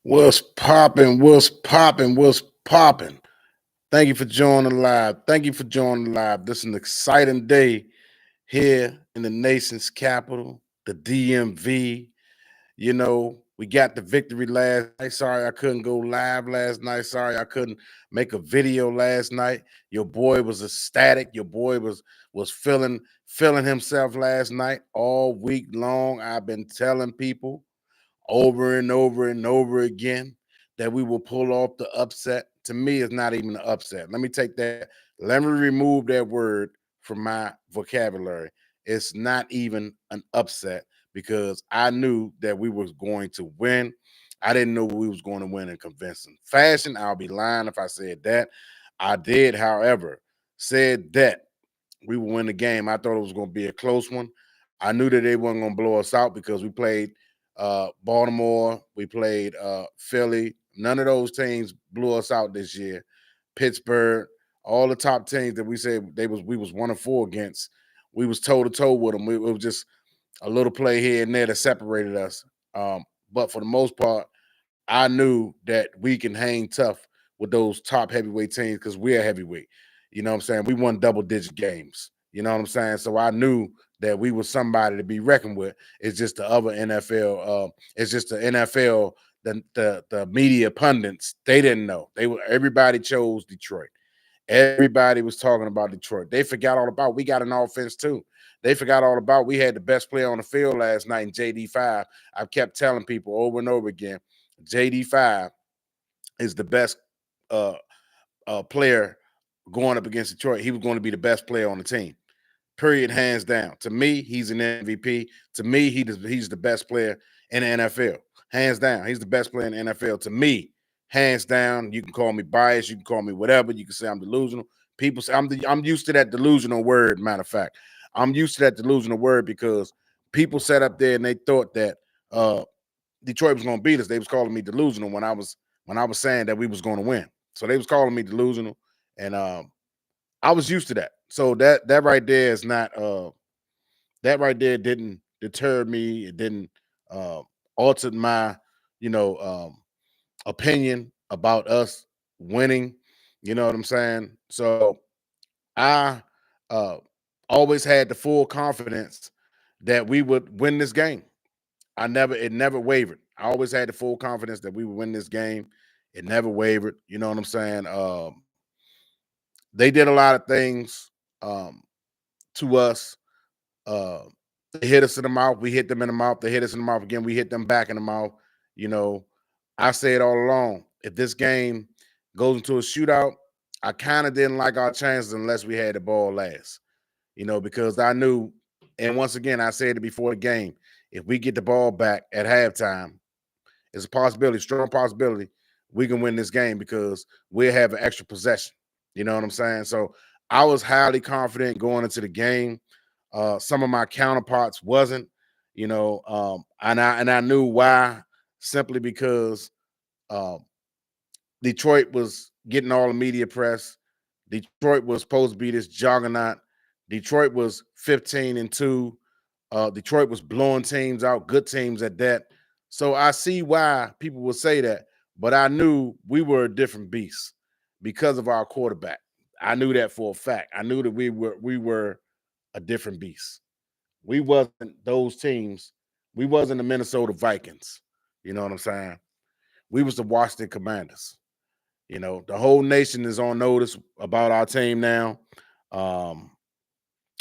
What's popping? What's popping? What's popping? Thank you for joining live. Thank you for joining live. This is an exciting day here in the nation's capital, the DMV. We got the victory last night. Sorry I couldn't go live last night. Sorry I couldn't make a video last night. Your boy was ecstatic. Your boy was feeling himself last night all week long. I've been telling people over and over and over again that we will pull off the upset. To me, it's not even an upset. Let me take that. Let me remove that word from my vocabulary. It's not even an upset because I knew that we was going to win. I didn't know we was going to win in convincing fashion. I'll be lying if I said that. I did, however, said that we would win the game. I thought it was going to be a close one. I knew that they weren't going to blow us out because we played Baltimore, we played Philly. None of those teams blew us out this year. Pittsburgh, all the top teams that we said we was 1-4 against, we was toe to toe with them. It was just a little play here and there that separated us. But for the most part, I knew that we can hang tough with those top heavyweight teams because we're heavyweight. You know what I'm saying? We won double digit games. You know what I'm saying? So I knew that we were somebody to be reckoned with. It's just the other NFL. It's just the NFL. The media pundits, they didn't know. Everybody chose Detroit. Everybody was talking about Detroit. They forgot all about we got an offense too. They forgot all about we had the best player on the field last night in JD5. I've kept telling people over and over again, JD5 is the best uh, player going up against Detroit. He was going to be the best player on the team. Period, hands down. To me, he's an MVP. To me, he's the best player in the NFL. Hands down. He's the best player in the NFL. To me, hands down. You can call me biased. You can call me whatever. You can say I'm delusional. People say I'm used to that delusional word. Matter of fact, I'm used to that delusional word because people sat up there and they thought that Detroit was going to beat us. They was calling me delusional when I was saying that we was going to win. So they was calling me delusional, and I was used to that. So that right there is not that right there didn't deter me. It didn't uh alter my, you know, opinion about us winning. You know what I'm saying? So I uh always had the full confidence that we would win this game. It never wavered. I always had the full confidence that we would win this game. It never wavered. You know what I'm saying? They did a lot of things to us. Uh, they hit us in the mouth. We hit them in the mouth. They hit us in the mouth again. We hit them back in the mouth. You know, I said all along, if this game goes into a shootout, I kind of didn't like our chances unless we had the ball last. Because I knew, and once again, I said it before the game, if we get the ball back at halftime, it's a possibility, strong possibility, we can win this game because we'll have an extra possession. You know what I'm saying? So I was highly confident going into the game. Some of my counterparts wasn't, and I knew why, simply because um, Detroit was getting all the media press. Detroit was supposed to be this juggernaut. Detroit was 15-2. Detroit was blowing teams out, good teams at that. So I see why people would say that, but I knew we were a different beast because of our quarterback. I knew that for a fact. I knew that we were a different beast. We wasn't those teams. We wasn't the Minnesota Vikings. You know what I'm saying? We was the Washington Commanders. The whole nation is on notice about our team now. Um,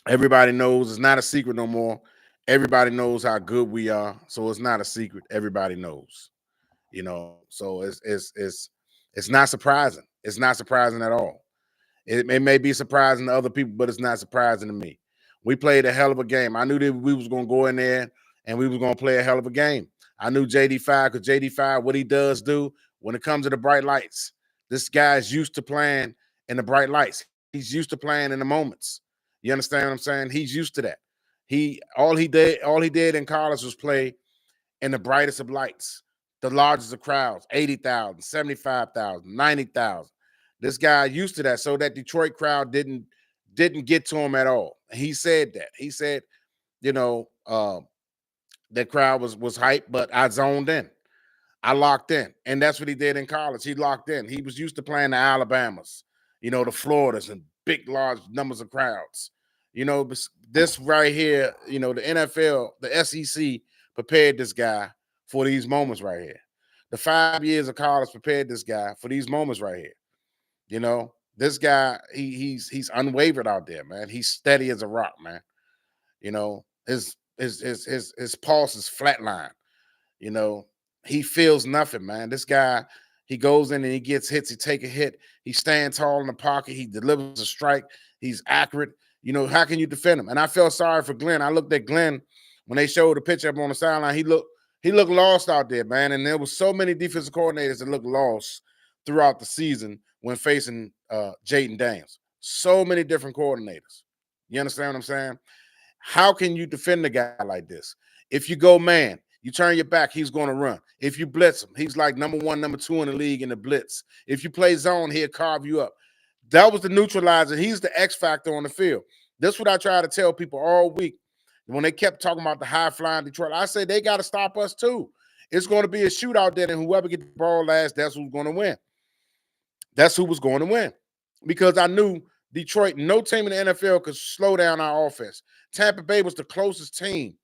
Everybody knows it's not a secret no more. Everybody knows how good we are, so it's not a secret. Everybody knows. So it's not surprising. It's not surprising at all. It may be surprising to other people, but it's not surprising to me. We played a hell of a game. I knew that we was going to go in there and we was going to play a hell of a game. I knew JD5 because JD5, what he does do when it comes to the bright lights, this guy's used to playing in the bright lights. He's used to playing in the moments. You understand what I'm saying? He's used to that. All he did in college was play in the brightest of lights, the largest of crowds, 80,000, 75,000, 90,000. This guy used to that. So that Detroit crowd didn't get to him at all. He said that. He said, that crowd was hyped, but I zoned in. I locked in. And that's what he did in college. He locked in. He was used to playing the Alabamas, the Floridas and big, large numbers of crowds. This right here, the NFL, the SEC prepared this guy for these moments right here. The 5 years of college prepared this guy for these moments right here. This guy, he's unwavered out there, man. He's steady as a rock, man. His pulse is flatline. He feels nothing, man. This guy, he goes in and he gets hits. He take a hit. He stands tall in the pocket. He delivers a strike. He's accurate. How can you defend him? And I felt sorry for Glenn. I looked at Glenn when they showed the picture up on the sideline. He looked lost out there, man. And there was so many defensive coordinators that looked lost throughout the season when facing Jaden Daniels. So many different coordinators. You understand what I'm saying? How can you defend a guy like this? If you go man, you turn your back, he's going to run. If you blitz him, he's like number 1, number 2 in the league in the blitz. If you play zone, he'll carve you up. That was the neutralizer. He's the X factor on the field. That's what I try to tell people all week. When they kept talking about the high-flying Detroit, I say they got to stop us too. It's going to be a shootout there, and whoever gets the ball last, that's who's going to win. That's who was going to win. Because I knew Detroit, no team in the NFL could slow down our offense. Tampa Bay was the closest team.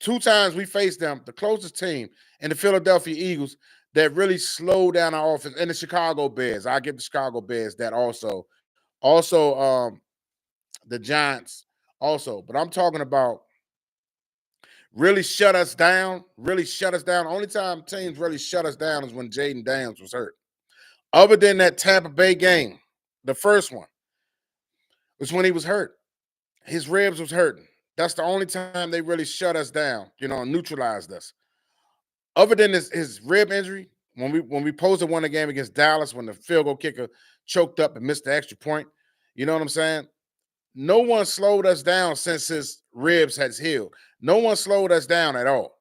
2 times we faced them, the closest team, and the Philadelphia Eagles that really slowed down our offense, and the Chicago Bears. I give the Chicago Bears that also. Also, the Giants also. But I'm talking about really shut us down, Only time teams really shut us down is when Jaden Daniels was hurt. Other than that Tampa Bay game, the first one, was when he was hurt. His ribs was hurting. That's the only time they really shut us down, neutralized us. Other than his rib injury, when we posted one game against Dallas, when the field goal kicker choked up and missed the extra point, you know what I'm saying? No one slowed us down since his ribs has healed. No one slowed us down at all.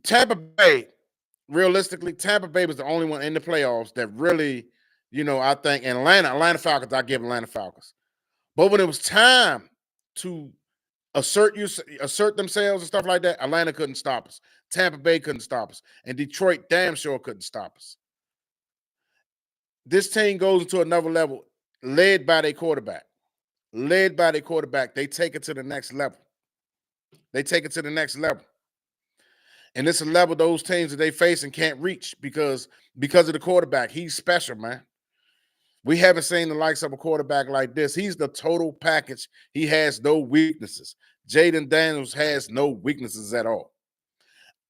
Tampa Bay, realistically, Tampa Bay was the only one in the playoffs that really, I think Atlanta Falcons, I give Atlanta Falcons. But when it was time to assert themselves and stuff like that, Atlanta couldn't stop us. Tampa Bay couldn't stop us. And Detroit damn sure couldn't stop us. This team goes into another level, led by their quarterback. They take it to the next level. And it's a level those teams that they face and can't reach because of the quarterback. He's special, man. We haven't seen the likes of a quarterback like this. He's the total package. He has no weaknesses. Jaden Daniels has no weaknesses at all.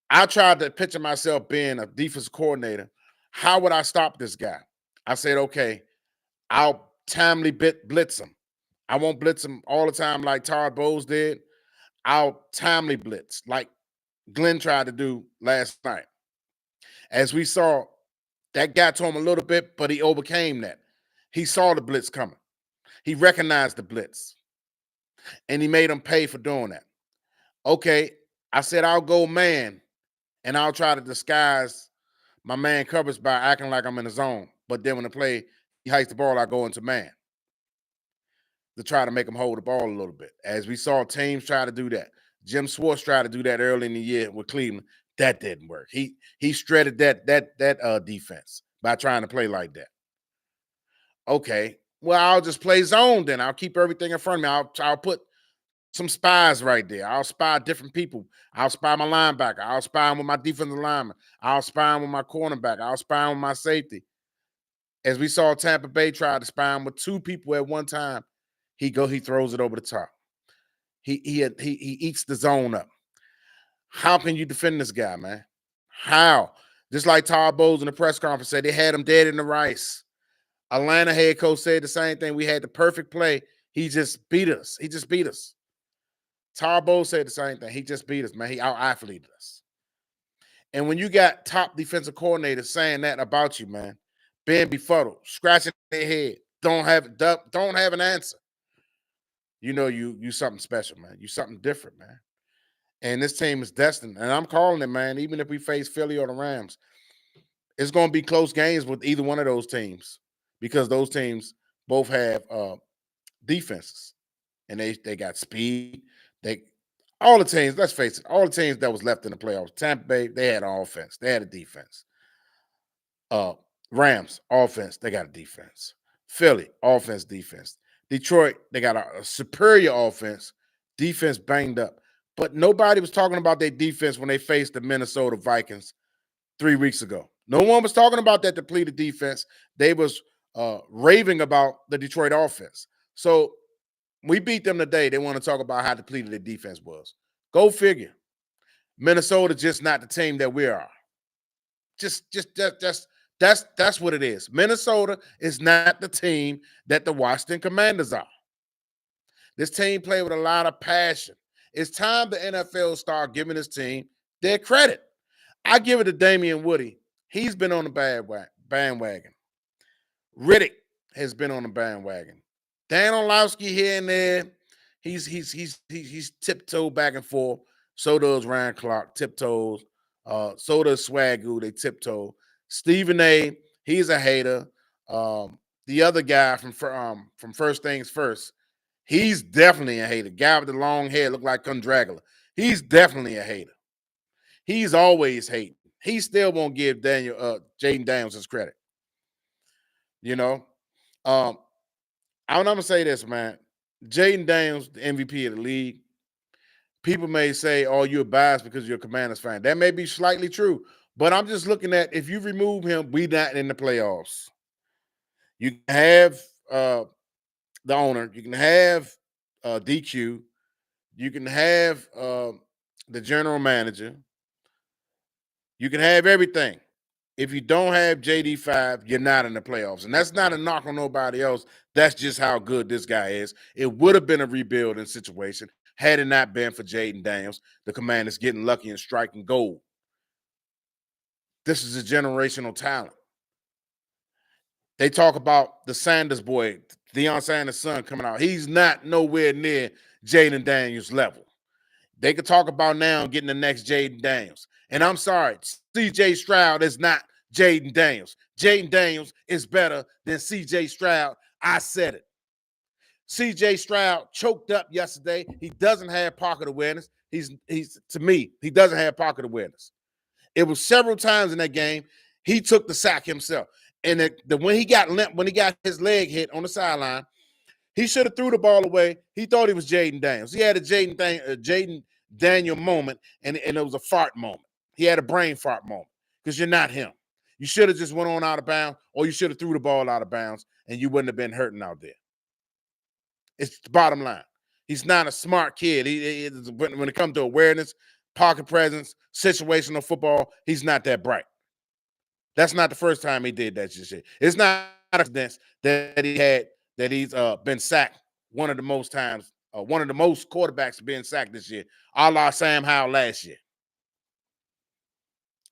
I tried to picture myself being a defensive coordinator. How would I stop this guy? I said, okay, I'll timely blitz him. I won't blitz him all the time like Todd Bowles did. I'll timely blitz like Glenn tried to do last night. As we saw, that got to him a little bit, but he overcame that. He saw the blitz coming. He recognized the blitz. And he made him pay for doing that. Okay, I said I'll go man, and I'll try to disguise my man coverage by acting like I'm in the zone. But then when he hikes the ball, I go into man to try to make him hold the ball a little bit. As we saw teams try to do that. Jim Schwartz tried to do that early in the year with Cleveland. That didn't work. He shredded that defense by trying to play like that. Okay, well, I'll just play zone then. I'll keep everything in front of me. I'll put some spies right there. I'll spy different people. I'll spy my linebacker. I'll spy him with my defensive lineman. I'll spy him with my cornerback. I'll spy him with my safety. As we saw Tampa Bay try to spy him with 2 people at one time, he throws it over the top. He eats the zone up. How can you defend this guy, man? How? Just like Todd Bowles in the press conference said, they had him dead in the rice. Atlanta head coach said the same thing. We had the perfect play. He just beat us. Todd Bowles said the same thing. He just beat us, man. He out-athleted us. And when you got top defensive coordinators saying that about you, man, being befuddled, scratching their head, don't have an answer, you something special, man. You something different, man. And this team is destined. And I'm calling it, man, even if we face Philly or the Rams, it's going to be close games with either one of those teams because those teams both have defenses. And they got speed. All the teams, let's face it, all the teams that was left in the playoffs, Tampa Bay, they had an offense. They had a defense. Uh, Rams, offense, they got a defense. Philly, offense, defense. Detroit, they got a superior offense. Defense banged up. But nobody was talking about their defense when they faced the Minnesota Vikings 3 weeks ago. No one was talking about that depleted defense. They was raving about the Detroit offense. So we beat them today. They want to talk about how depleted their defense was. Go figure. Minnesota just not the team that we are. That's what it is. Minnesota is not the team that the Washington Commanders are. This team played with a lot of passion. It's time the NFL start giving this team their credit. I give it to Damian Woody. He's been on the bandwagon. Riddick has been on the bandwagon. Dan Orlovsky here and there. He's tiptoed back and forth. So does Ryan Clark, tiptoes. So does Swagoo, they tiptoe. Stephen A, he's a hater. The other guy from First Things First, he's definitely a hater. Guy with the long hair, look like Dracula. He's definitely a hater. He's always hating. He still won't give Jaden Daniels his credit. You know, I'm gonna say this, man. Jaden Daniels, the MVP of the league. People may say, "Oh, you're biased because you're a Commanders fan." That may be slightly true, but I'm just looking at if you remove him, we not in the playoffs. You can have the owner, you can have DQ, you can have the general manager, you can have everything. If you don't have JD5, you're not in the playoffs. And that's not a knock on nobody else. That's just how good this guy is. It would have been a rebuilding situation had it not been for Jaden Daniels, the Commanders getting lucky and striking gold. This is a generational talent. They talk about the Sanders boy, Deion Sanders' son, coming out. He's not nowhere near Jaden Daniels' level. They could talk about now getting the next Jaden Daniels. And I'm sorry, C.J. Stroud is not Jaden Daniels. Jaden Daniels is better than C.J. Stroud. I said it. C.J. Stroud choked up yesterday. He doesn't have pocket awareness. He's to me, he doesn't have pocket awareness. It was several times in that game he took the sack himself. And when he got his leg hit on the sideline, he should have threw the ball away. He thought he was Jaden Daniels. He had a Jaden Daniel moment, and it was a fart moment. He had a brain fart moment because you're not him. You should have just went on out of bounds, or you should have threw the ball out of bounds, and you wouldn't have been hurting out there. It's the bottom line. He's not a smart kid. When it comes to awareness, pocket presence, situational football, he's not that bright. That's not the first time he did that shit. It's not a coincidence that he's been sacked one of the most times, one of the most quarterbacks being sacked this year, a la Sam Howell last year.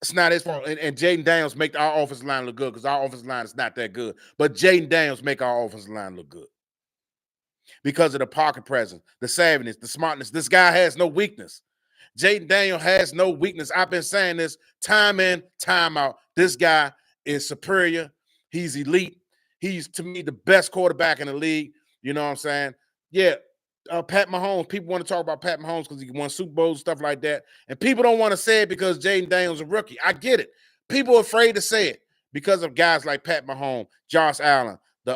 It's not his fault. And Jaden Daniels make our offensive line look good because our offensive line is not that good. But Jaden Daniels make our offensive line look good because of the pocket presence, the savviness, the smartness. This guy has no weakness. Jaden Daniels has no weakness. I've been saying this time in, time out. This guy is superior. He's elite. He's, to me, the best quarterback in the league. You know what I'm saying? Yeah, Pat Mahomes. People want to talk about Pat Mahomes because he won Super Bowls, stuff like that. And people don't want to say it because Jaden Daniels is a rookie. I get it. People are afraid to say it because of guys like Pat Mahomes, Josh Allen, the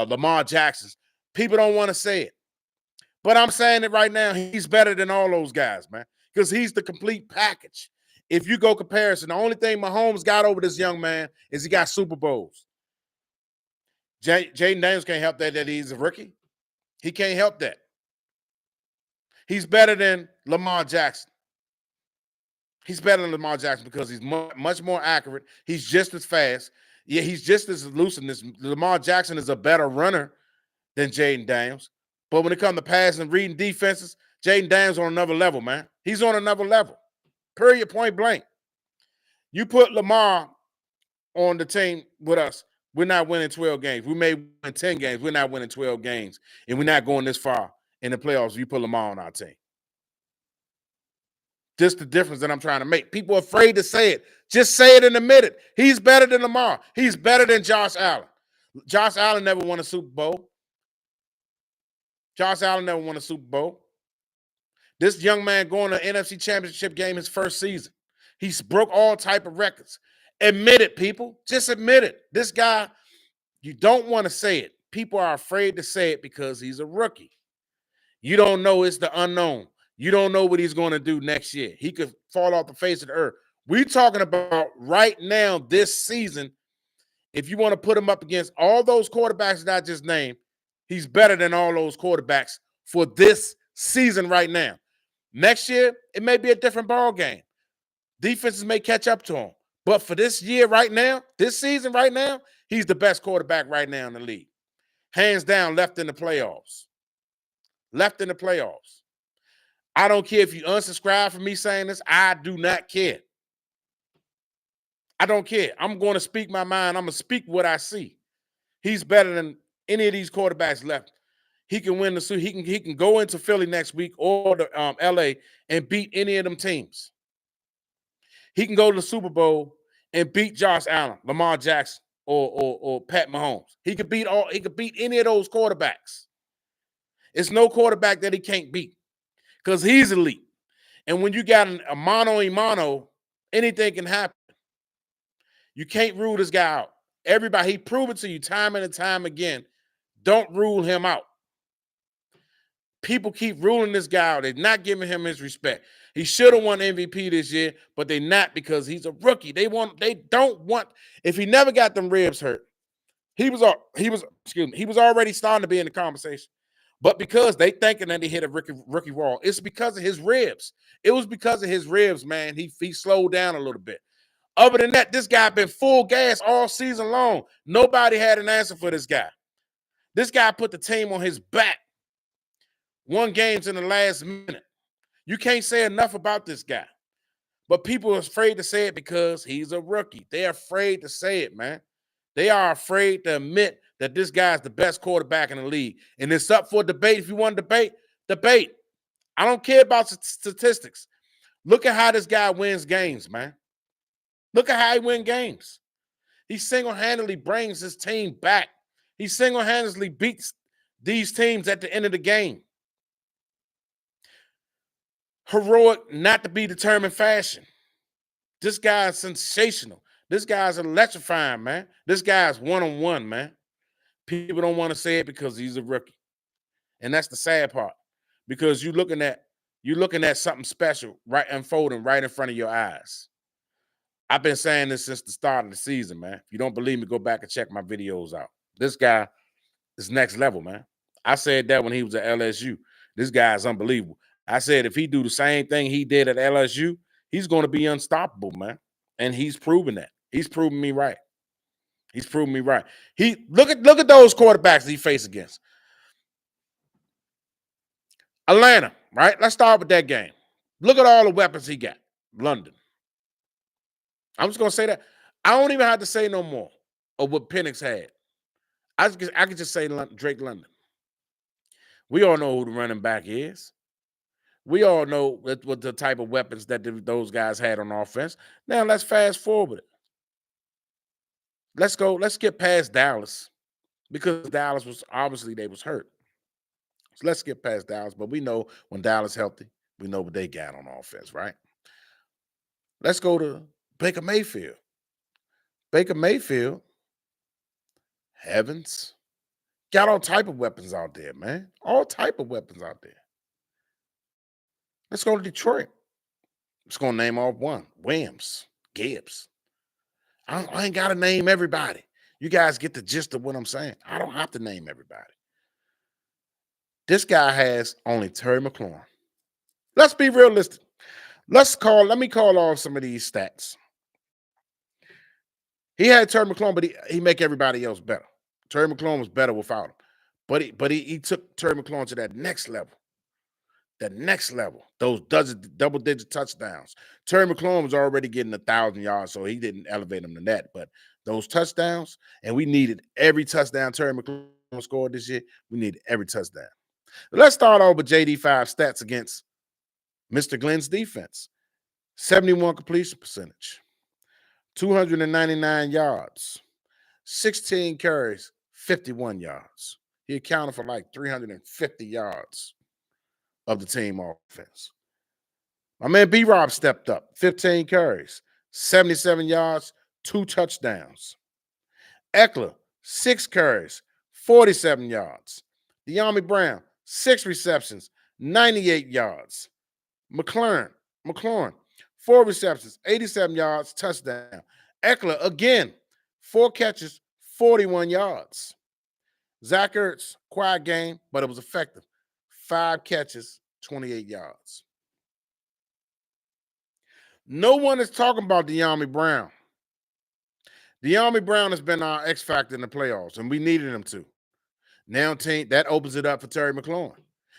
Lamar Jacksons. People don't want to say it. But I'm saying it right now. He's better than all those guys, man, because he's the complete package. If you go comparison, the only thing Mahomes got over this young man is he got Super Bowls. Jaden Daniels can't help that he's a rookie. He can't help that. He's better than Lamar Jackson. He's better than Lamar Jackson because he's much more accurate. He's just as fast. Yeah, he's just as elusive. Lamar Jackson is a better runner than Jaden Daniels. But when it comes to passing and reading defenses, Jaden Daniels on another level, man. He's on another level. Period, point blank. You put Lamar on the team with us, we're not winning 12 games. We may win 10 games. We're not winning 12 games. And we're not going this far in the playoffs if you put Lamar on our team. Just the difference that I'm trying to make. People are afraid to say it. Just say it and admit it. He's better than Lamar. He's better than Josh Allen. Josh Allen never won a Super Bowl. Josh Allen never won a Super Bowl. This young man going to NFC Championship game his first season. He's broke all type of records. Admit it, people. Just admit it. This guy, you don't want to say it. People are afraid to say it because he's a rookie. You don't know. It's the unknown. You don't know what he's going to do next year. He could fall off the face of the earth. We're talking about right now, this season. If you want to put him up against all those quarterbacks that I just named, he's better than all those quarterbacks for this season right now. Next year, it may be a different ball game. Defenses may catch up to him. But for this year right now, this season right now, he's the best quarterback right now in the league. Hands down, left in the playoffs. Left in the playoffs. I don't care if you unsubscribe from me saying this. I do not care. I don't care. I'm going to speak my mind. I'm going to speak what I see. He's better than any of these quarterbacks left. He can win the suit. He can go into Philly next week or the LA and beat any of them teams. He can go to the Super Bowl and beat Josh Allen, Lamar Jackson, or Pat Mahomes. He could beat any of those quarterbacks. It's no quarterback that he can't beat because he's elite. And when you got a mano-a-mano, anything can happen. You can't rule this guy out. Everybody, he proven to you time and time again, don't rule him out. People keep ruling this guy out. They're not giving him his respect. He should have won MVP this year, but they're not because he's a rookie. They don't want, if he never got them ribs hurt, he was already starting to be in the conversation. But because they thinking that he hit a rookie wall, it's because of his ribs. It was because of his ribs, man. He slowed down a little bit. Other than that, this guy been full gas all season long. Nobody had an answer for this guy. This guy put the team on his back. Won games in the last minute. You can't say enough about this guy. But people are afraid to say it because he's a rookie. They're afraid to say it, man. They are afraid to admit that this guy's the best quarterback in the league. And it's up for debate. If you want to debate. I don't care about statistics. Look at how this guy wins games, man. Look at how he wins games. He single-handedly brings his team back. He single-handedly beats these teams at the end of the game. Heroic, not to be determined fashion. This guy is sensational. This guy's electrifying, man. This guy's one-on-one, man. People don't want to say it because he's a rookie. And that's the sad part. Because you're looking at something special right unfolding right in front of your eyes. I've been saying this since the start of the season, man. If you don't believe me, go back and check my videos out. This guy is next level, man. I said that when he was at LSU. This guy is unbelievable. I said if he do the same thing he did at LSU, he's going to be unstoppable, man. And he's proven that. He's proven me right. He's proven me right. Look at those quarterbacks he faced against. Atlanta, right? Let's start with that game. Look at all the weapons he got. London. I'm just going to say that. I don't even have to say no more of what Penix had. I could just say Drake London. We all know who the running back is. We all know what the type of weapons that those guys had on offense. Now, let's fast forward it. Let's get past Dallas because Dallas was obviously they was hurt. So let's get past Dallas, but we know when Dallas healthy, we know what they got on offense, right? Let's go to Baker Mayfield. Baker Mayfield, heavens, got all type of weapons out there, man. All type of weapons out there. Let's go to Detroit. I'm just going to name off one. Williams, Gibbs. I ain't got to name everybody. You guys get the gist of what I'm saying. I don't have to name everybody. This guy has only Terry McLaurin. Let's be realistic. Let me call off some of these stats. He had Terry McLaurin, but he make everybody else better. Terry McLaurin was better without him. But he took Terry McLaurin to that next level. That next level. Those double-digit touchdowns. Terry McLaurin was already getting 1,000 yards, so he didn't elevate him to that. But those touchdowns, and we needed every touchdown Terry McLaurin scored this year. We needed every touchdown. Let's start off with JD5 stats against Mr. Glenn's defense. 71 completion percentage. 299 yards. 16 carries, 51 yards. He accounted for like 350 yards of the team offense. My man B-Rob stepped up, 15 carries, 77 yards, 2 touchdowns. Eckler, 6 carries, 47 yards. De'Ami Brown, 6 receptions, 98 yards. McLaurin, 4 receptions, 87 yards, touchdown. Eckler, again, 4 catches, 41 yards. Zach Ertz, quiet game, but it was effective. 5 catches, 28 yards. No one is talking about De'Ami Brown. De'Ami Brown has been our X factor in the playoffs, and we needed him to. Now, team, that opens it up for Terry McLaurin.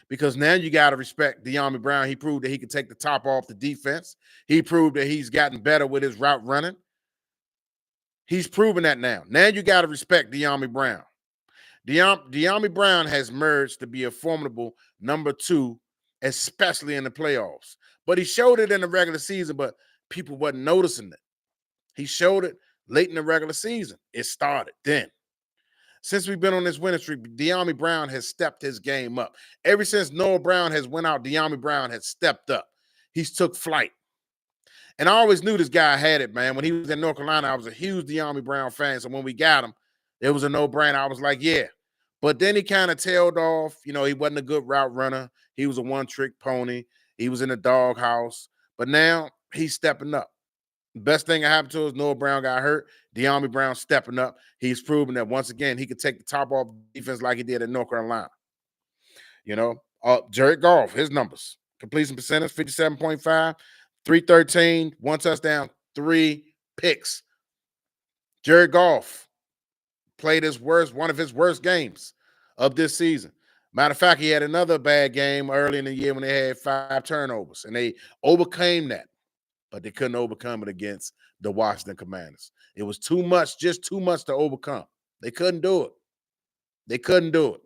Because now you got to respect De'Ami Brown. He proved that he could take the top off the defense. He proved that he's gotten better with his route running. He's proven that now. Now you got to respect De'Ami Brown. De'Ami Brown has merged to be a formidable number 2, especially in the playoffs. But he showed it in the regular season, but people wasn't noticing it. He showed it late in the regular season. It started then. Since we've been on this winning streak, De'Ami Brown has stepped his game up. Ever since Noah Brown has went out, De'Ami Brown has stepped up. He's took flight. And I always knew this guy had it, man. When he was in North Carolina, I was a huge De'Ami Brown fan. So when we got him, it was a no-brainer. I was like, yeah. But then he kind of tailed off. You know, he wasn't a good route runner. He was a one-trick pony. He was in the doghouse. But now he's stepping up. Best thing that happened to us, Noah Brown got hurt. De'Ami Brown stepping up. He's proven that once again, he could take the top off defense like he did at North Carolina. You know, Jared Goff, his numbers. Completion percentage, 57.5, 313, 1 touchdown, 3 picks. Jared Goff played one of his worst games of this season. Matter of fact, he had another bad game early in the year when they had 5 turnovers, and they overcame that. But they couldn't overcome it against the Washington Commanders. It was too much, just too much to overcome. They couldn't do it. They couldn't do it.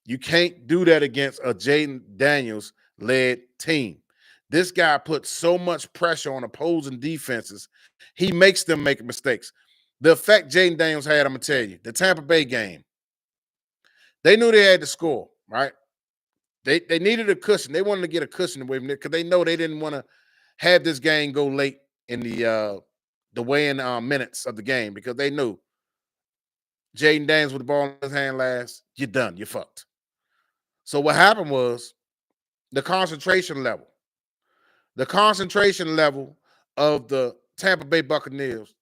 You can't do that against a Jaden Daniels-led team. This guy puts so much pressure on opposing defenses, he makes them make mistakes. The effect Jaden Daniels had, I'm going to tell you, the Tampa Bay game, they knew they had to score, right? They needed a cushion. They wanted to get a cushion away from it because they know they didn't want to have this game go late in the weigh-in minutes of the game because they knew Jaden Daniels with the ball in his hand last, you're done. You're fucked. So what happened was the concentration level of the Tampa Bay Buccaneers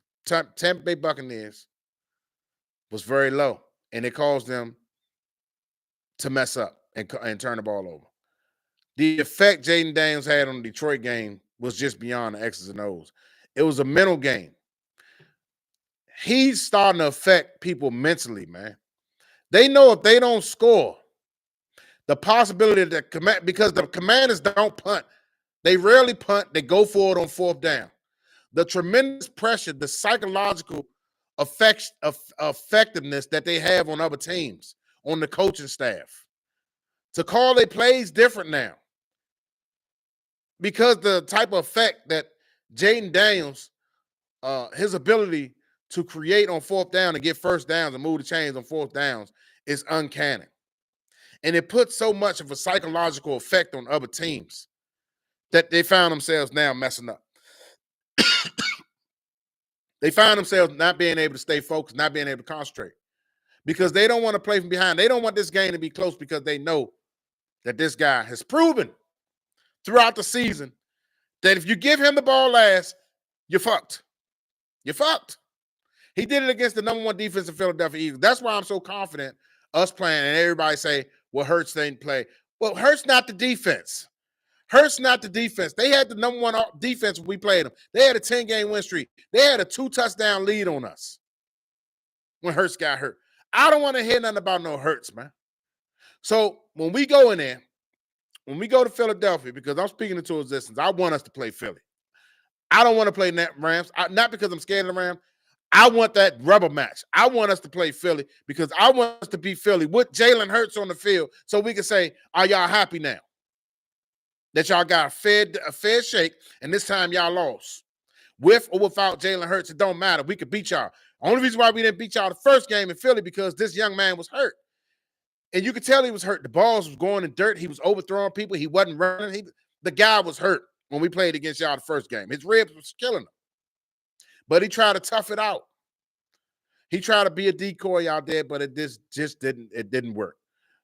was very low, and it caused them to mess up and turn the ball over. The effect Jaden Daniels had on the Detroit game was just beyond the X's and O's. It was a mental game. He's starting to affect people mentally, man. They know if they don't score, the possibility that because the Commanders don't punt. They rarely punt. They go for it on 4th down. The tremendous pressure, the psychological effectiveness that they have on other teams, on the coaching staff, to call their plays different now. Because the type of effect that Jaden Daniels, his ability to create on 4th down and get first downs and move the chains on 4th downs is uncanny. And it puts so much of a psychological effect on other teams that they found themselves now messing up. They find themselves not being able to stay focused, not being able to concentrate because they don't want to play from behind. They don't want this game to be close because they know that this guy has proven throughout the season that if you give him the ball last, you're fucked. You're fucked. He did it against the number 1 defense in Philadelphia Eagles. That's why I'm so confident us playing, and everybody say, well, Hurts didn't play. Well, Hurts not the defense. Hurts not the defense. They had the number 1 defense when we played them. They had a 10-game win streak. They had a 2-touchdown lead on us when Hurts got hurt. I don't want to hear nothing about no Hurts, man. So when we go in there, when we go to Philadelphia, because I'm speaking into existence, I want us to play Philly. I don't want to play Rams, not because I'm scared of the Rams. I want that rubber match. I want us to play Philly because I want us to beat Philly with Jalen Hurts on the field so we can say, are y'all happy now? That y'all got a fair shake, and this time y'all lost. With or without Jalen Hurts, it don't matter. We could beat y'all. Only reason why we didn't beat y'all the first game in Philly because this young man was hurt. And you could tell he was hurt. The balls was going in dirt. He was overthrowing people. He wasn't running. The guy was hurt when we played against y'all the first game. His ribs was killing him. But he tried to tough it out. He tried to be a decoy out there, but it just didn't work.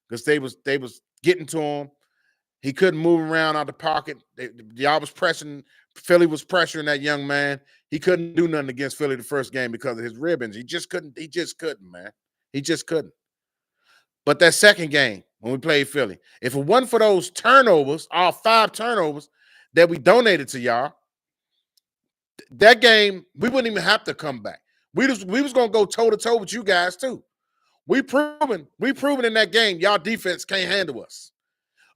Because they was getting to him. He couldn't move around out the pocket. Y'all was pressing. Philly was pressuring that young man. He couldn't do nothing against Philly the first game because of his rib injury. He just couldn't, man. He just couldn't. But that second game, when we played Philly, if it wasn't for those turnovers, all 5 turnovers that we donated to y'all, that game, we wouldn't even have to come back. We was going to go toe-to-toe with you guys, too. We proven in that game, y'all defense can't handle us.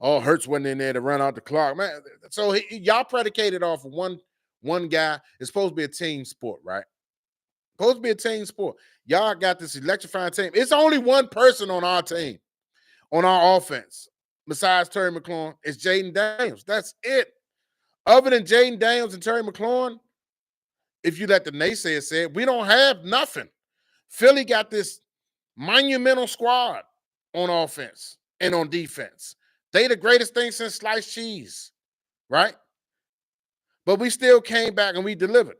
Oh, Hurts wasn't in there to run out the clock, man. So y'all predicated off of one guy. It's supposed to be a team sport, right? Supposed to be a team sport. Y'all got this electrifying team. It's only one person on our team, on our offense, besides Terry McLaurin. It's Jaden Daniels. That's it. Other than Jaden Daniels and Terry McLaurin, if you let the naysayers say it, we don't have nothing. Philly got this monumental squad on offense and on defense. They the greatest thing since sliced cheese, right? But we still came back and we delivered.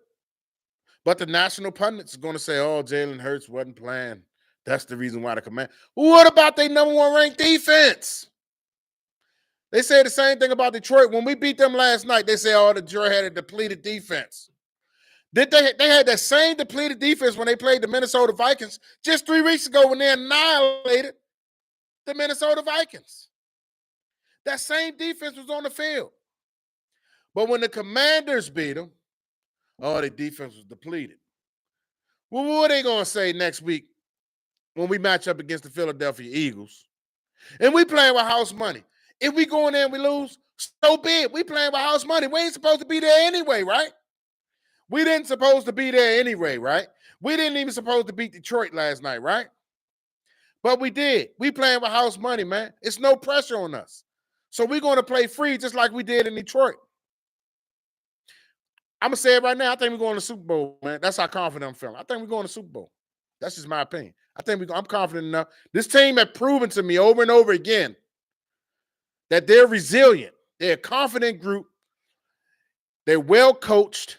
But the national pundits are going to say, oh, Jalen Hurts wasn't playing. That's the reason why the command. What about their number 1 ranked defense? They say the same thing about Detroit. When we beat them last night, they say, oh, Detroit had a depleted defense. They had that same depleted defense when they played the Minnesota Vikings just 3 weeks ago when they annihilated the Minnesota Vikings. That same defense was on the field. But when the Commanders beat them, oh, the defense was depleted. Well, what are they going to say next week when we match up against the Philadelphia Eagles? And we playing with house money. If we go in there and we lose, so be it. We playing with house money. We ain't supposed to be there anyway, right? We didn't supposed to be there anyway, right? We didn't even supposed to beat Detroit last night, right? But we did. We playing with house money, man. It's no pressure on us. So we're going to play free just like we did in Detroit. I'm going to say it right now. I think we're going to the Super Bowl, man. That's how confident I'm feeling. I think we're going to the Super Bowl. That's just my opinion. I'm confident enough. This team has proven to me over and over again that they're resilient. They're a confident group. They're well coached.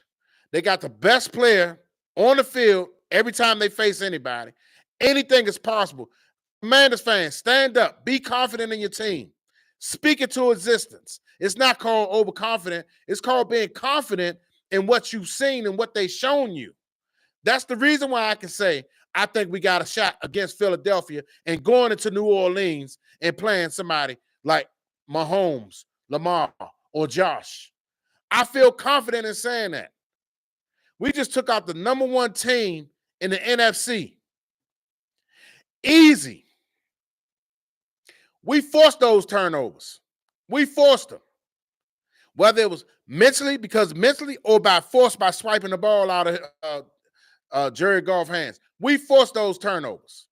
They got the best player on the field every time they face anybody. Anything is possible. Commanders fans, stand up. Be confident in your team. Speak it to existence. It's not called overconfident. It's called being confident in what you've seen and what they've shown you. That's the reason why I can say I think we got a shot against Philadelphia and going into New Orleans and playing somebody like Mahomes, Lamar, or Josh. I feel confident in saying that. We just took out the number 1 team in the NFC. Easy. We forced those turnovers. We forced them. Whether it was mentally or by force by swiping the ball out of Jerry Goff's hands. We forced those turnovers.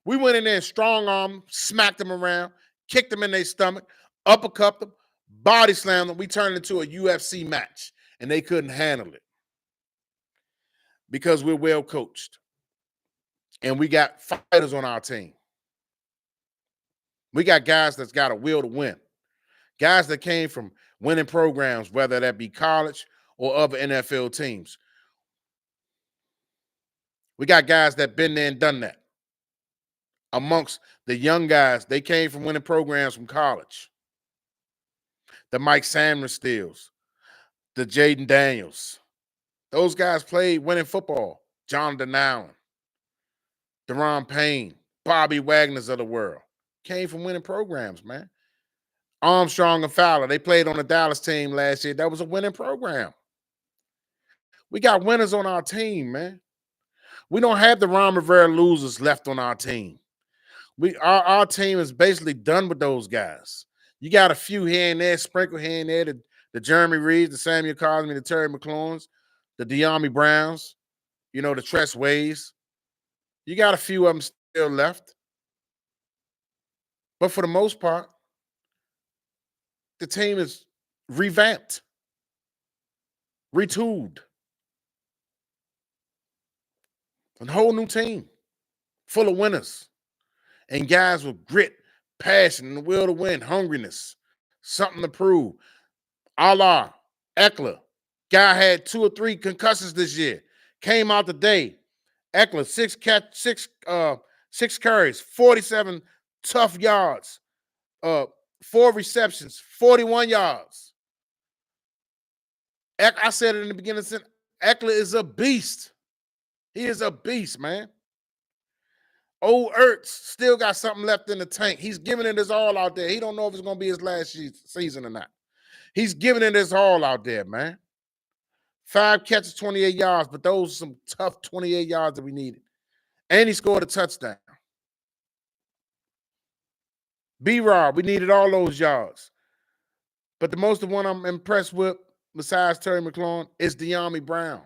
We went in there and strong arm, smacked them around, kicked them in their stomach, uppercut them, body slammed them. We turned it into a UFC match, and they couldn't handle it because we're well coached. And we got fighters on our team. We got guys that's got a will to win. Guys that came from winning programs, whether that be college or other NFL teams. We got guys that been there and done that. Amongst the young guys, they came from winning programs from college. The Mike Samuelstills, the Jaden Daniels. Those guys played winning football. Jonathan Allen, Deron Payne, Bobby Wagner's of the world. Came from winning programs, man. Armstrong and Fowler, they played on the Dallas team last year. That was a winning program. We got winners on our team, man. We don't have the Ron Rivera losers left on our team. Our team is basically done with those guys. You got a few here and there, sprinkle here and there, the Jeremy Reeds, the Samuel Cosmi, the Terry McLaurins, the De'Ami Browns, the Tress Ways. You got a few of them still left. But for the most part, the team is revamped, retooled. A whole new team full of winners and guys with grit, passion, and the will to win, hungriness. something to prove. A la Eckler. Guy had 2 or 3 concussions this year. Came out today. Eckler, 6 carries, 47 tough yards, 4 receptions, 41 yards. I said it in the beginning. Eckler is a beast. He is a beast, man. Old Ertz still got something left in the tank. He's giving it his all out there. He don't know if it's going to be his last season or not. He's giving it his all out there, man. 5 catches, 28 yards, but those are some tough 28 yards that we needed. And he scored a touchdown. B-Rob, we needed all those yards. But the most of one I'm impressed with, besides Terry McLaurin, is De'Ami Brown.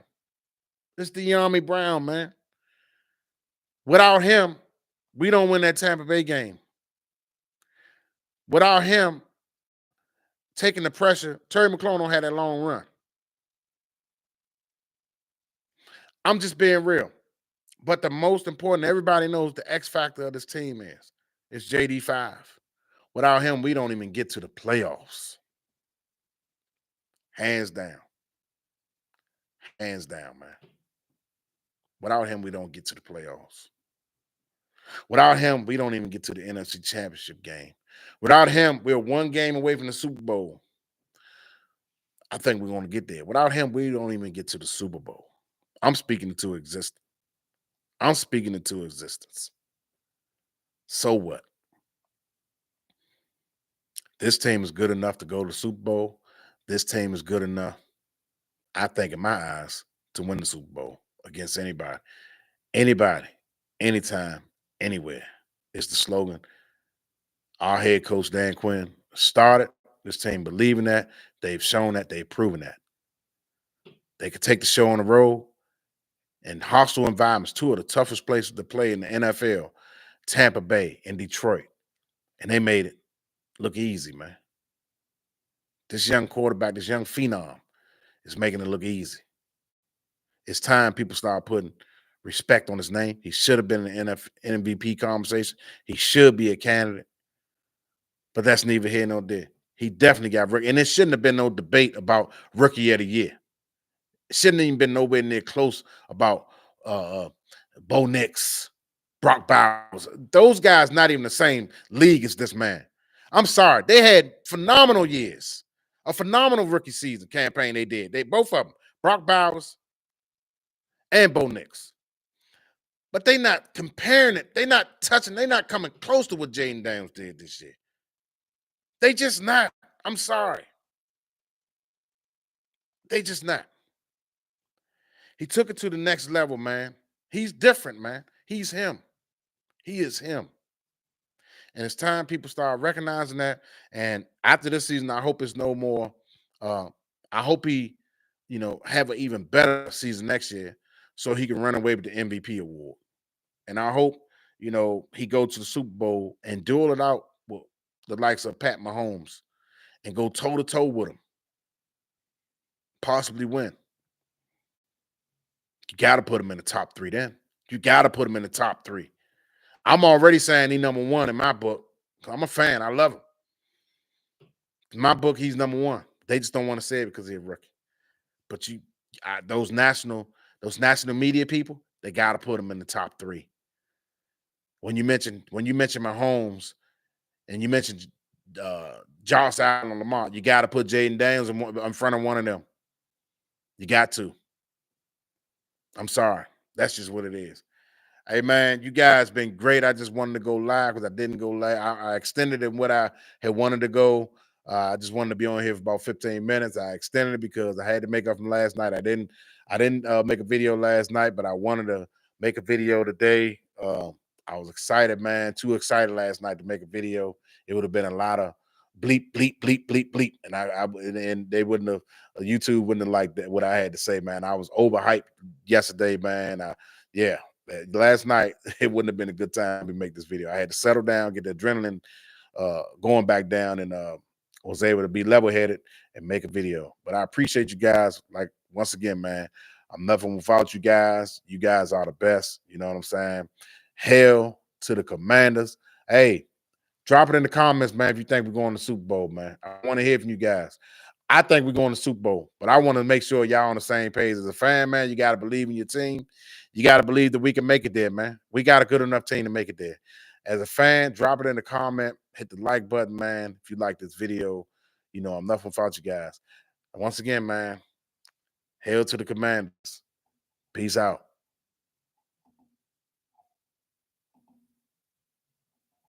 It's De'Ami Brown, man. Without him, we don't win that Tampa Bay game. Without him taking the pressure, Terry McLaurin don't have that long run. I'm just being real. But the most important, everybody knows the X factor of this team is JD5. Without him, we don't even get to the playoffs. Hands down. Hands down, man. Without him, we don't get to the playoffs. Without him, we don't even get to the NFC Championship game. Without him, we're 1 game away from the Super Bowl. I think we're going to get there. Without him, we don't even get to the Super Bowl. I'm speaking into existence. I'm speaking into existence. So what? This team is good enough to go to the Super Bowl. This team is good enough, I think, in my eyes, to win the Super Bowl against anybody. Anybody, anytime, anywhere. It's the slogan. Our head coach, Dan Quinn, started this team believing that. They've shown that. They've proven that. They could take the show on the road in hostile environments, 2 of the toughest places to play in the NFL, Tampa Bay and Detroit. And they made it look easy, man. This young quarterback, this young phenom is making it look easy. It's time people start putting respect on his name. He should have been in the MVP conversation. He should be a candidate. But that's neither here nor there. He definitely got rookie. And there shouldn't have been no debate about rookie of the year. It shouldn't even been nowhere near close about Bo Nix, Brock Bowers. Those guys not even the same league as this man. I'm sorry. They had phenomenal years. A phenomenal rookie season campaign they did. They both of them, Brock Bowers and Bo Nix. But they not comparing it. They not touching. They not coming close to what Jaden Daniels did this year. They just not. I'm sorry. They just not. He took it to the next level, man. He's different, man. He's him. He is him. And it's time people start recognizing that. And after this season, I hope it's no more. I hope he, have an even better season next year so he can run away with the MVP award. And I hope, he go to the Super Bowl and duel it out with the likes of Pat Mahomes and go toe-to-toe with him. Possibly win. You got to put him in the top 3 then. You got to put him in the top 3. I'm already saying he's number 1 in my book. I'm a fan. I love him. In my book, he's number 1. They just don't want to say it because he's a rookie. But those national media people, they got to put him in the top 3. When you mention Mahomes and you mentioned Josh Allen and Lamar, you got to put Jaden Daniels in front of one of them. You got to. I'm sorry. That's just what it is. Hey, man, you guys been great. I just wanted to go live because I didn't go live. I extended it what I had wanted to go. I just wanted to be on here for about 15 minutes. I extended it because I had to make up from last night. I didn't make a video last night, but I wanted to make a video today. I was excited, man. Too excited last night to make a video. It would have been a lot of bleep, bleep, bleep, bleep, bleep. And they wouldn't have, YouTube wouldn't have liked that, what I had to say, man. I was overhyped yesterday, man. Last night, it wouldn't have been a good time to make this video. I had to settle down, get the adrenaline going back down, and was able to be level-headed and make a video. But I appreciate you guys. Like, once again, man, I'm nothing without you guys. You guys are the best. You know what I'm saying? Hail to the Commanders. Hey, Drop it in the comments, man, if you think we're going to Super Bowl, man. I want to hear from you guys. I think we're going to Super Bowl, but I want to make sure y'all on the same page. As a fan, man, you got to believe in your team. You got to believe that we can make it there, man. We got a good enough team to make it there. As a fan, drop it in the comment. Hit the like button, man, if you like this video. You know, I'm nothing without you guys. And once again, man, hail to the Commanders. Peace out.